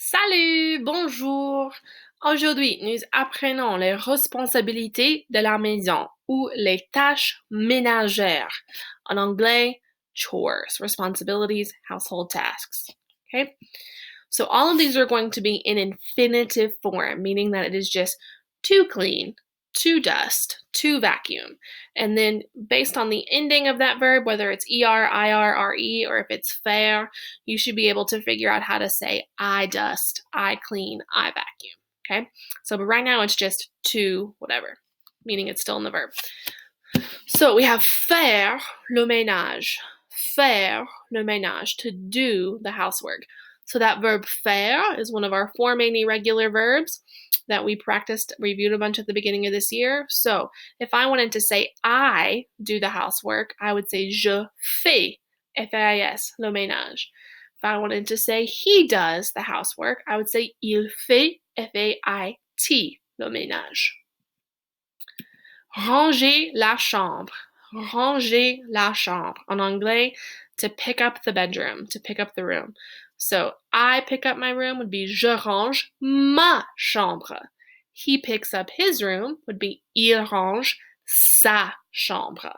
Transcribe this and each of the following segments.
Salut, bonjour. Aujourd'hui, nous apprenons les responsabilités de la maison ou les tâches ménagères. En anglais, chores, responsibilities, household tasks. Okay? So all of these are going to be in infinitive form, meaning that it is just to clean, to dust, to vacuum. And then based on the ending of that verb, whether it's ER, IR, RE, or if it's faire, you should be able to figure out how to say I dust, I clean, I vacuum. Okay? So but right now it's just to whatever, meaning it's still in the verb. So we have faire le ménage. Faire le ménage, to do the housework. So that verb faire is one of our four main irregular verbs that we reviewed a bunch at the beginning of this year. So if I wanted to say I do the housework, I would say je fais, F-A-I-S, le ménage. If I wanted to say he does the housework, I would say il fait, F-A-I-T, le ménage. Ranger la chambre. Ranger la chambre. En anglais, to pick up the bedroom, to pick up the room. So I pick up my room would be je range ma chambre. He picks up his room would be il range sa chambre.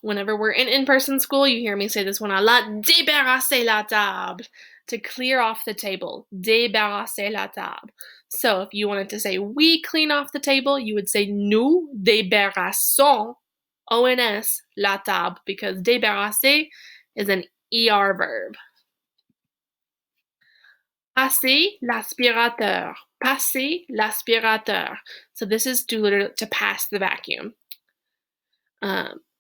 Whenever we're in in-person school, you hear me say this one a lot, débarrasser la table, to clear off the table, débarrasser la table. So if you wanted to say we clean off the table, you would say nous débarrassons, ONS, la table, because débarrasser is an ER verb. Passer l'aspirateur, passer l'aspirateur. So this is to pass the vacuum.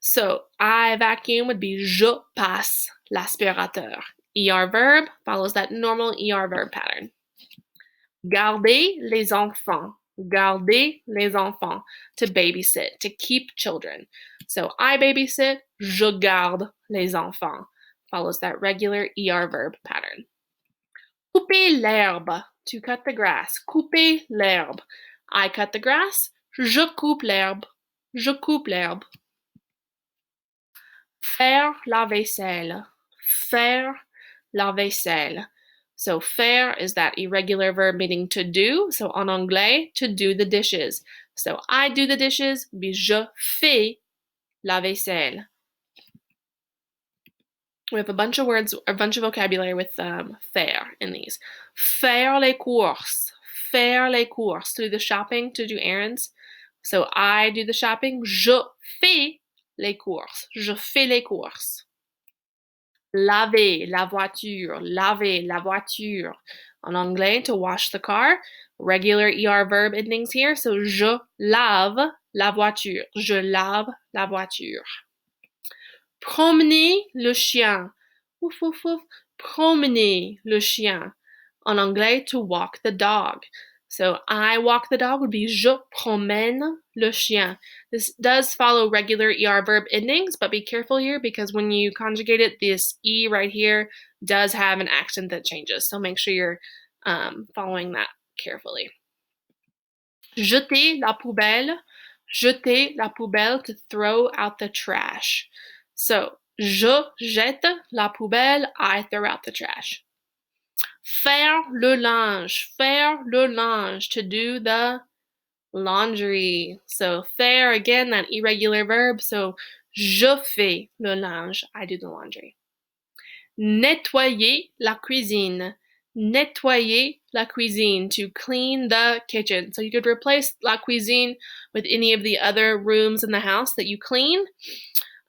So I vacuum would be je passe l'aspirateur. ER verb follows that normal ER verb pattern. Garder les enfants. Garder les enfants. To babysit, to keep children. So I babysit, je garde les enfants. Follows that regular ER verb pattern. Couper l'herbe. To cut the grass. Couper l'herbe. I cut the grass, je coupe l'herbe. Je coupe l'herbe. Faire la vaisselle. Faire la vaisselle. So faire is that irregular verb meaning to do. So en anglais, to do the dishes. So I do the dishes, be je fais la vaisselle. We have a bunch of words, a bunch of vocabulary with faire in these. Faire les courses. Faire les courses. To do the shopping, to do errands. So I do the shopping, je fais les courses. Je fais les courses. Laver la voiture. Laver la voiture. En anglais, to wash the car. Regular ER verb endings here. So je lave la voiture. Je lave la voiture. Promener le chien. Ouf, ouf, ouf. Promener le chien. En anglais, to walk the dog. So I walk the dog would be je promène le chien. This does follow regular ER verb endings, but be careful here because when you conjugate it, this E right here does have an accent that changes. So make sure you're following that carefully. Jeter la poubelle. Jeter la poubelle, to throw out the trash. So je jette la poubelle, I throw out the trash. Faire le linge. Faire le linge, to do the laundry. So faire, again, that irregular verb. So je fais le linge, I do the laundry. Nettoyer la cuisine. Nettoyer la cuisine, to clean the kitchen. So you could replace la cuisine with any of the other rooms in the house that you clean.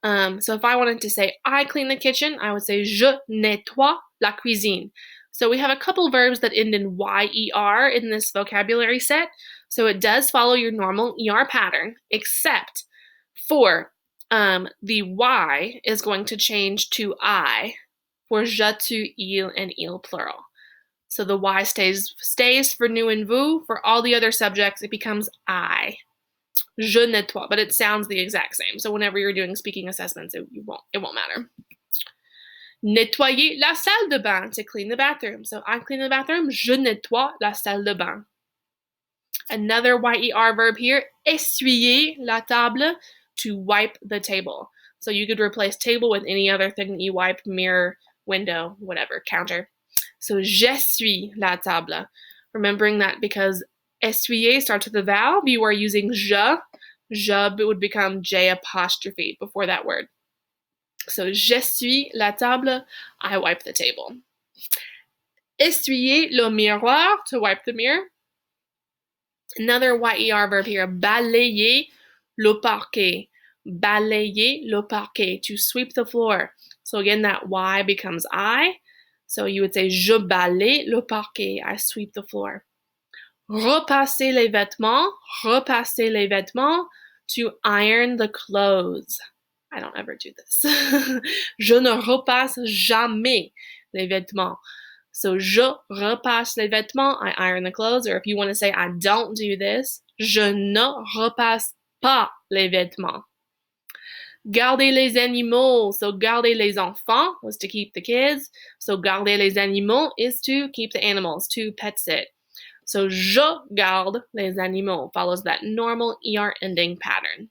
So if I wanted to say I clean the kitchen, I would say je nettoie la cuisine. So we have a couple verbs that end in YER in this vocabulary set. So it does follow your normal ER pattern, except for the Y is going to change to I for je, tu, il, and il plural. So the Y stays for nous and vous. For all the other subjects, it becomes I. Je nettoie, but it sounds the exact same. So whenever you're doing speaking assessments, it won't matter. Nettoyer la salle de bain, to clean the bathroom. So I clean the bathroom, je nettoie la salle de bain. Another YER verb here, essuyer la table, to wipe the table. So you could replace table with any other thing that you wipe, mirror, window, whatever, counter. So, j'essuie la table. Remembering that because essuyer starts with a vowel, you are using je. Je would become J apostrophe before that word. So, j'essuie la table. I wipe the table. Essuyer le miroir, to wipe the mirror. Another YER verb here, balayer le parquet. Balayer le parquet, to sweep the floor. So again, that Y becomes I. So you would say, je balaye le parquet. I sweep the floor. Repasser les vêtements. Repasser les vêtements, to iron the clothes. I don't ever do this. Je ne repasse jamais les vêtements. So, je repasse les vêtements, I iron the clothes. Or if you want to say, I don't do this, je ne repasse pas les vêtements. Garder les animaux. So, garder les enfants was to keep the kids. So, garder les animaux is to keep the animals, to pet sit. So, je garde les animaux follows that normal ER ending pattern.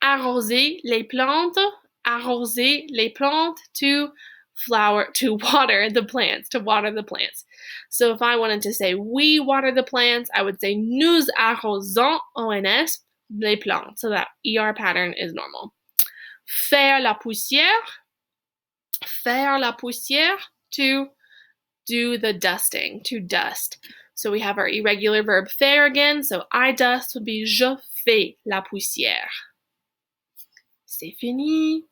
Arroser les plantes. Arroser les plantes, to water the plants. So if I wanted to say we water the plants, I would say nous arrosons ONS les plantes. So that ER pattern is normal. Faire la poussière. Faire la poussière, to do the dusting, to dust. So we have our irregular verb faire again. So I dust would be je fais la poussière. C'est fini.